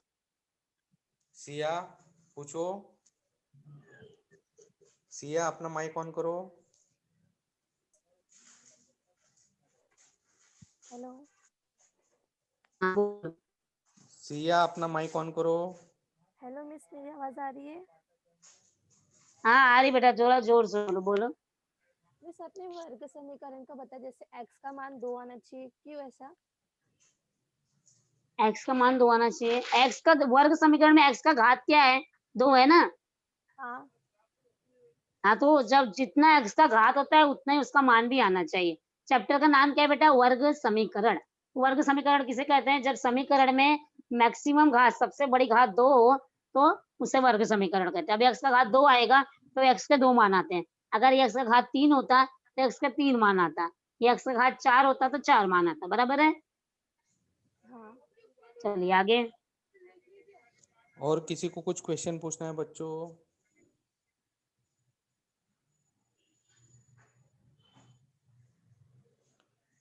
सिया पूछो। सिया अपना माइक ऑन करो। हेलो। हाँ, बोलो। सिया अपना माइक ऑन करो। हेलो मिस, मेरी आवाज आ रही है? हाँ आ रही बेटा, थोड़ा जोर से बोलो बोलो। मिस आपने वर्ग समीकरण का बताया, जैसे x का मान 2 आना चाहिए, क्यों ऐसा? एक्स का मान 2 आना चाहिए। एक्स का वर्ग समीकरण में एक्स का घात क्या है? 2 है ना। हाँ हाँ तो जब जितना एक्स का घात होता है उतना ही उसका मान भी आना चाहिए। चैप्टर का नाम क्या है बेटा? वर्ग समीकरण। वर्ग समीकरण किसे कहते हैं? जब समीकरण में मैक्सिमम घात सबसे बड़ी घात 2 हो तो उसे वर्ग समीकरण कहते हैं। अब एक्स का घात 2 आएगा तो एक्स के 2 मान आते हैं। अगर एक्स का घात 3 होता तो एक्स का 3 मान आता। एक्स का घात 4 होता तो 4 मान आता। बराबर है। हाँ। चलिए आगे। और किसी को कुछ क्वेश्चन पूछना है बच्चों?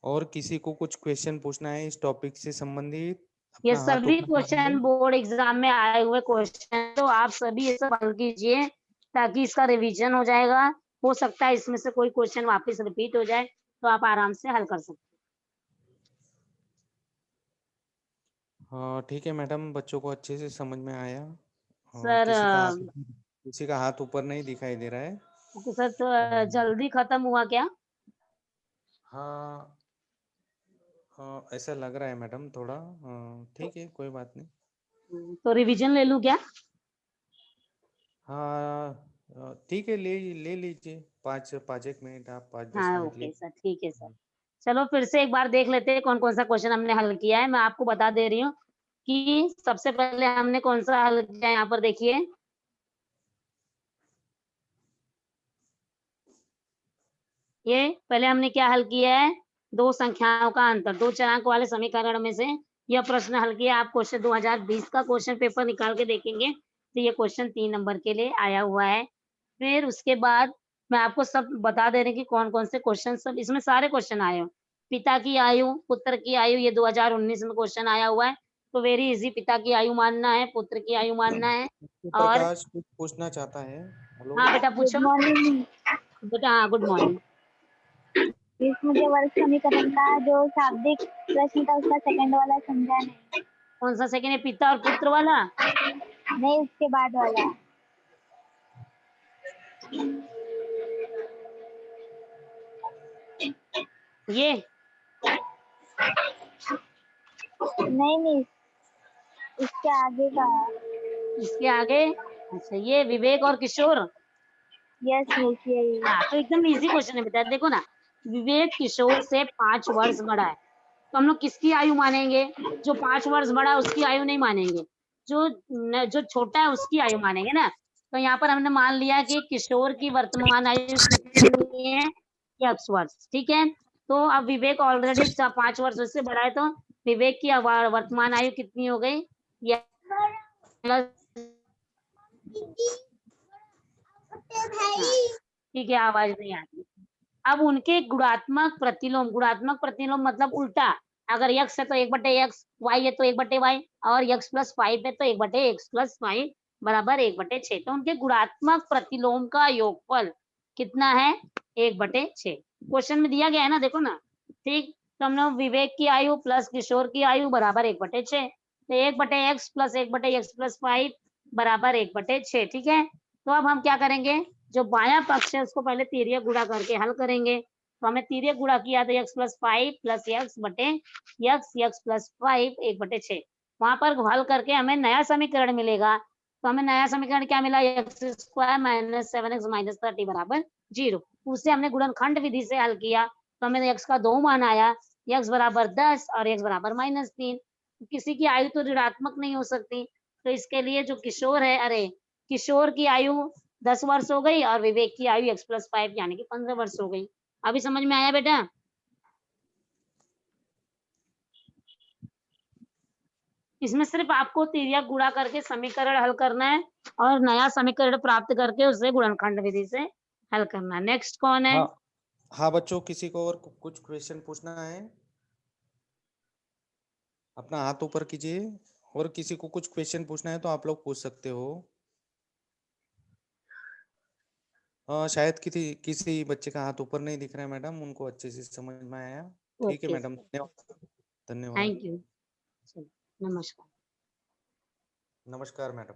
और किसी को कुछ क्वेश्चन पूछना है इस टॉपिक से संबंधित? ये अपना हाथ सभी उठाना क्वेश्चन है। बोर्ड एग्जाम में आए हुए क्वेश्चन, तो आप सभी ये सब हल कीजिए ताकि इसका रिवीजन हो जाएगा। हो सकता है इसमें से कोई क्वेश्चन वापस रिपीट हो जाए तो आप आराम से हल कर सकते हाँ ठीक है मैडम, बच्चों को अच्छे से समझ में आया। हैं। हाँ, सर किसी का हाथ ऊपर नहीं दिखाई दे रहा है। तो सर तो जल्दी खत्म हुआ क्या? हाँ हाँ ऐसा लग रहा है मैडम थोड़ा। ठीक है कोई बात नहीं। तो रिवीजन ले लूं क्या? हाँ ठीक है, ले ले लीजिए। 5 एक मिनट, आप 5-10 हाँ मिनट ले। ओके सर, ठीक है सर। चलो फिर से एक बार देख लेते हैं कौन कौन सा क्वेश्चन हमने हल किया है। मैं आपको बता दे रही हूँ कि सबसे पहले हमने कौन सा हल किया है। यहाँ पर देखिए ये पहले हमने क्या हल किया है? दो संख्याओं का अंतर, दो चरांक वाले समीकरण में से यह प्रश्न हल किया। आप क्वेश्चन 2020 का क्वेश्चन पेपर निकाल के देखेंगे तो ये क्वेश्चन 3 नंबर के लिए आया हुआ है। फिर उसके बाद मैं आपको सब बता दे रही कि कौन कौन से क्वेश्चन, सब इसमें सारे क्वेश्चन आए हो। पिता की आयु पुत्र की आयु, ये 2019 में क्वेश्चन आया हुआ है। तो वेरी इजी, पिता की आयु मानना है, पुत्र की आयु मानना है। और प्रकाश कुछ पूछना चाहता है। हेलो। हाँ बेटा गुड पूछो। मॉर्निंग। बेटा हाँ गुड मॉर्निंग। प्लीज मुझे वर्ग समीकरण का जो शाब्दिक प्रश्न था उसका सेकंड वाला समझा नहीं। कौन सा सेकंड है? पिता और पुत्र वाला? नहीं उसके बाद वाला। ये नहीं नहीं इसके आगे का। इसके आगे? अच्छा ये विवेक और किशोर। यस लिखिए ये। हाँ, तो एकदम इजी क्वेश्चन है बेटा। देखो ना, विवेक किशोर से 5 वर्ष बड़ा है, तो हम लोग किसकी आयु मानेंगे? जो 5 वर्ष बड़ा है उसकी आयु नहीं मानेंगे, जो छोटा है उसकी आयु मानेंगे ना। तो यहाँ पर हमने मान लिया कि किशोर की वर्तमान आयु कितनी है? x वर्ष, ठीक है। तो अब विवेक ऑलरेडी 5 वर्ष उससे बड़ा है, तो विवेक की वर्तमान आयु कितनी हो गई? ठीक है, आवाज नहीं आती। अब उनके गुणात्मक प्रतिलोम मतलब उल्टा। अगर x है तो 1/x, y है तो 1/y, और x+5 है तो 1/x+5 बराबर 1/6। तो उनके गुणात्मक प्रतिलोम का योगफल कितना है? 1/6। क्वेश्चन में दिया गया है ना, देखो ना। ठीक, तो हम लोग विवेक की आयु प्लस किशोर की आयु बराबर 1/6, तो 1/x प्लस 1/x+5 बराबर 1/6। ठीक है, तो अब हम क्या करेंगे? जो बायां पक्ष है उसको पहले तिर्यक गुणा करके हल करेंगे। तो हमने तिर्यक गुणा किया तो x+5 प्लस x+5 1/6। वहां पर हल करके हमें नया समीकरण मिलेगा। तो हमें नया समीकरण क्या मिला? x² - 7x - 30 = 0। उसे हमने गुणनखंड विधि से हल किया, तो हमें x का 2 मान आया, x बराबर 10 और x बराबर -3। किसी की आयु तो ऋणात्मक नहीं हो सकती, तो इसके लिए जो किशोर है, अरे किशोर की आयु 10 वर्ष हो गई और विवेक की आयु x+5 यानी कि 15 वर्ष हो गई। अभी समझ में आया बेटा? इसमें सिर्फ आपको तिर्यक गुणा करके समीकरण हल करना है और नया समीकरण प्राप्त करके उसे गुणनखंड विधि से हल करना है। नेक्स्ट कौन है? हाँ हाँ बच्चों, किसी को और कुछ क्वेश्चन पूछना है? अपना हाथ ऊपर कीजिए, और किसी को कुछ क्वेश्चन पूछना है तो आप लोग पूछ सकते हो। शायद किसी बच्चे का हाथ ऊपर नहीं दिख रहा है मैडम, उनको अच्छे से समझ में आया। ठीक है ओके, मैडम, धन्यवाद। धन्यवाद। Thank you. नमस्कार। नमस्कार मैडम।